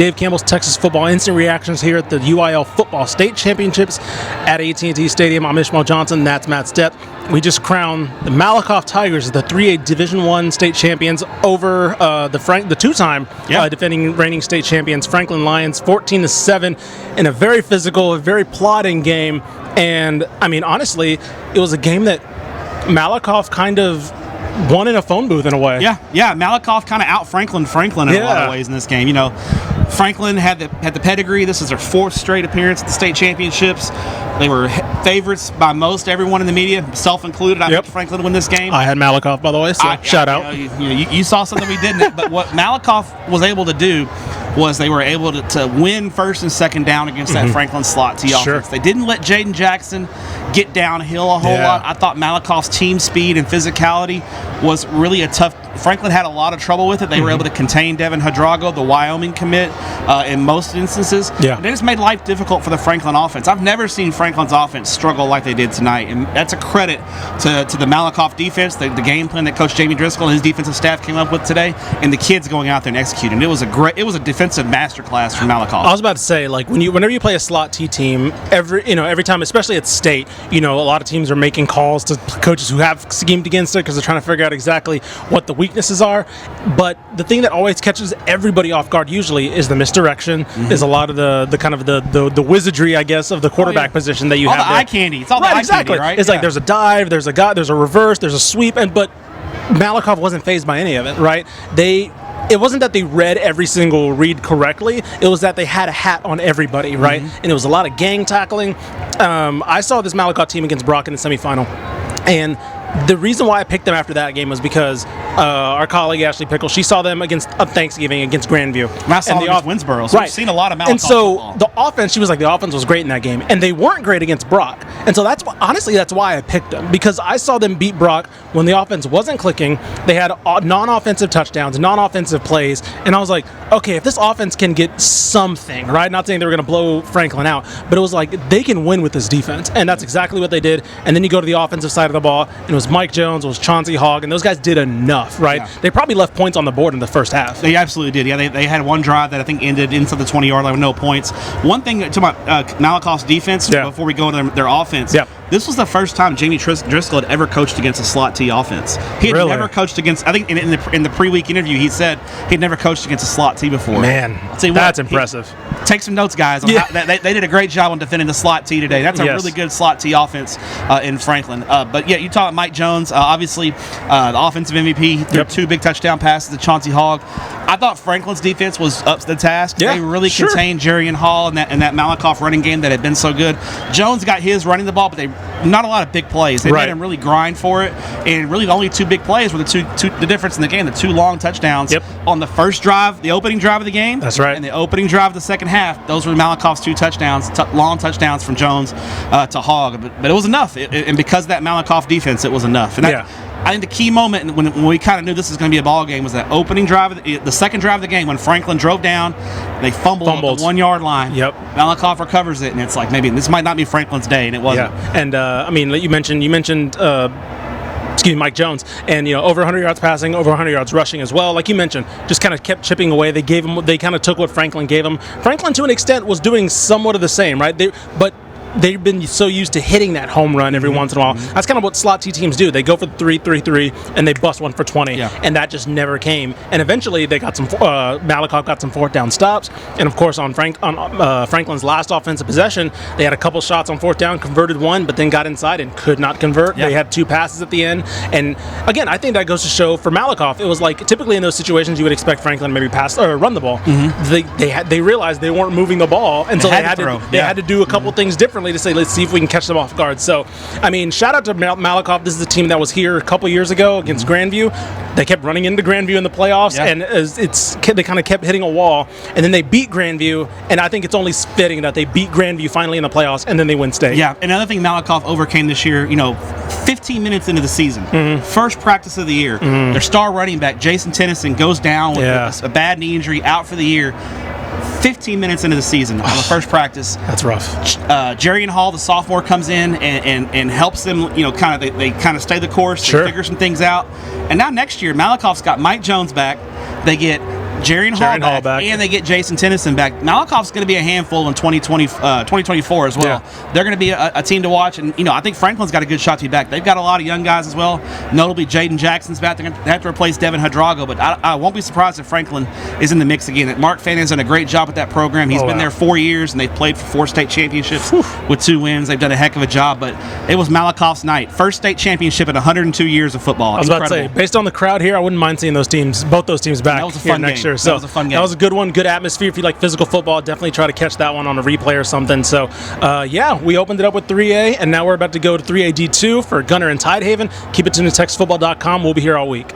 Dave Campbell's Texas Football Instant Reactions here at the UIL Football State Championships at AT&T Stadium. I'm Ishmael Johnson. That's Matt Stepp. We just crowned the Malakoff Tigers the 3A Division I state champions over the two-time defending reigning state champions Franklin Lions, 14-7 in a very physical, very plodding game. And I mean, honestly, it was a game that Malakoff kind of won in a phone booth in a way. Yeah. Malakoff kind of out Franklin in a lot of ways in this game. You know, Franklin had the pedigree. This is their fourth straight appearance at the state championships. They were favorites by most everyone in the media, self included. I picked Franklin to win this game. I had Malakoff, by the way, so shout out. You saw something we didn't. But what Malakoff was able to do was they were able to win first and second down against that Franklin slot T offense. They didn't let Jaden Jackson get downhill a whole lot. I thought Malakoff's team speed and physicality was really a tough. Franklin had a lot of trouble with it. They were able to contain Devin Hadrago, the Wyoming commit, in most instances. They just made life difficult for the Franklin offense. I've never seen Franklin's offense struggle like they did tonight, and that's a credit to the Malakoff defense, the game plan that Coach Jamie Driscoll and his defensive staff came up with today, and the kids going out there and executing. It was a defensive masterclass from Malakoff. I was about to say, like, whenever you play a slot T team, every time, especially at state, a lot of teams are making calls to coaches who have schemed against it because they're trying to figure out exactly what the weaknesses are. But the thing that always catches everybody off guard usually is the misdirection, is a lot of the kind of the wizardry, I guess, of the quarterback position that you have. All the eye candy. It's all the eye candy, right? It's like there's a dive, there's a reverse, there's a sweep, but Malakoff wasn't fazed by any of it, right? It wasn't that they read every single read correctly. It was that they had a hat on everybody, right? And it was a lot of gang tackling. I saw this Malakoff team against Brock in the semifinal, and the reason why I picked them after that game was because our colleague Ashley Pickle, she saw them against Thanksgiving against Grandview. And I saw them against Winsboro, so we've seen a lot of Malakoff And so football. the offense, she was like, the offense was great in that game, and they weren't great against Brock. And so that's why I picked them, because I saw them beat Brock when the offense wasn't clicking. They had non-offensive touchdowns, non-offensive plays, and I was like, okay, if this offense can get something, right? Not saying they were going to blow Franklin out, but it was like they can win with this defense, and that's exactly what they did. And then you go to the offensive side of the ball, and it was Mike Jones, it was Chauncey Hogg, and those guys did enough, right? Yeah. They probably left points on the board in the first half. They absolutely did. Yeah, they had one drive that I think ended inside the 20-yard line with no points. One thing to my Malakoff's defense, before we go to their offense, this was the first time Jamie Driscoll had ever coached against a slot T offense. He had never coached against, I think in the pre-week interview, he said he'd never coached against a slot T before. Man, that's impressive. Take some notes, guys. On how, they did a great job on defending the slot T today. That's a really good slot T offense in Franklin. But you talk about Mike Jones, obviously the offensive MVP, threw two big touchdown passes to Chauncey Hogg. I thought Franklin's defense was up to the task. They really contained Jerian Hall and that Malakoff running game that had been so good. Jones got his running the ball, but not a lot of big plays. They made him really grind for it, and really the only two big plays were the difference in the game, the two long touchdowns on the first drive, the opening drive of the game. That's right. And the opening drive of the second half. Those were Malakoff's two touchdowns, long touchdowns from Jones to Hogg. But it was enough, and because of that Malakoff defense, it was enough. And I think the key moment when we kind of knew this was going to be a ball game was that opening drive, the second drive of the game when Franklin drove down, they fumbled at the 1 yard line. Malakoff recovers it, and it's like maybe this might not be Franklin's day, and it wasn't. And I mean, you mentioned. Mike Jones, and over 100 yards passing, over 100 yards rushing as well. Like you mentioned, just kind of kept chipping away. They kind of took what Franklin gave them. Franklin, to an extent, was doing somewhat of the same, right? But they've been so used to hitting that home run every once in a while. That's kind of what slot T teams do. They go for 3-3-3, and they bust one for 20, and that just never came. And eventually, they got some. Malakoff got some fourth down stops, and of course, on Franklin's last offensive possession, they had a couple shots on fourth down, converted one, but then got inside and could not convert. They had two passes at the end, and again, I think that goes to show for Malakoff, it was like typically in those situations you would expect Franklin maybe pass or run the ball. They realized they weren't moving the ball, and so they had to do a couple things differently to say, let's see if we can catch them off guard. So, I mean, shout out to Malakoff. This is a team that was here a couple years ago against Grandview. They kept running into Grandview in the playoffs, and they kind of kept hitting a wall. And then they beat Grandview, and I think it's only fitting that they beat Grandview finally in the playoffs, and then they win state. Yeah, another thing Malakoff overcame this year, 15 minutes into the season, first practice of the year, their star running back, Jason Tennyson, goes down with a bad knee injury, out for the year. 15 minutes into the season on the first practice. That's rough. Jerian Hall, the sophomore, comes in and helps them, they kind of stay the course, they figure some things out. And now next year, Malakoff's got Mike Jones back. They get Jaren Hall back, and they get Jason Tennyson back. Malakoff's going to be a handful in 2024 as well. Yeah. They're going to be a team to watch, and I think Franklin's got a good shot to be back. They've got a lot of young guys as well. Notably, Jaden Jackson's back. They're going to have to replace Devin Hadrago, but I won't be surprised if Franklin is in the mix again. Mark Fannon's done a great job at that program. He's been there 4 years, and they've played for 4 state championships with 2 wins. They've done a heck of a job, but it was Malakoff's night. First state championship in 102 years of football. I was about to say, based on the crowd here, I wouldn't mind seeing both those teams back here next year. So that was a fun game. That was a good one, good atmosphere. If you like physical football, definitely try to catch that one on a replay or something. So, we opened it up with 3A, and now we're about to go to 3A D2 for Gunner and Tidehaven. Keep it tuned to TexasFootball.com. We'll be here all week.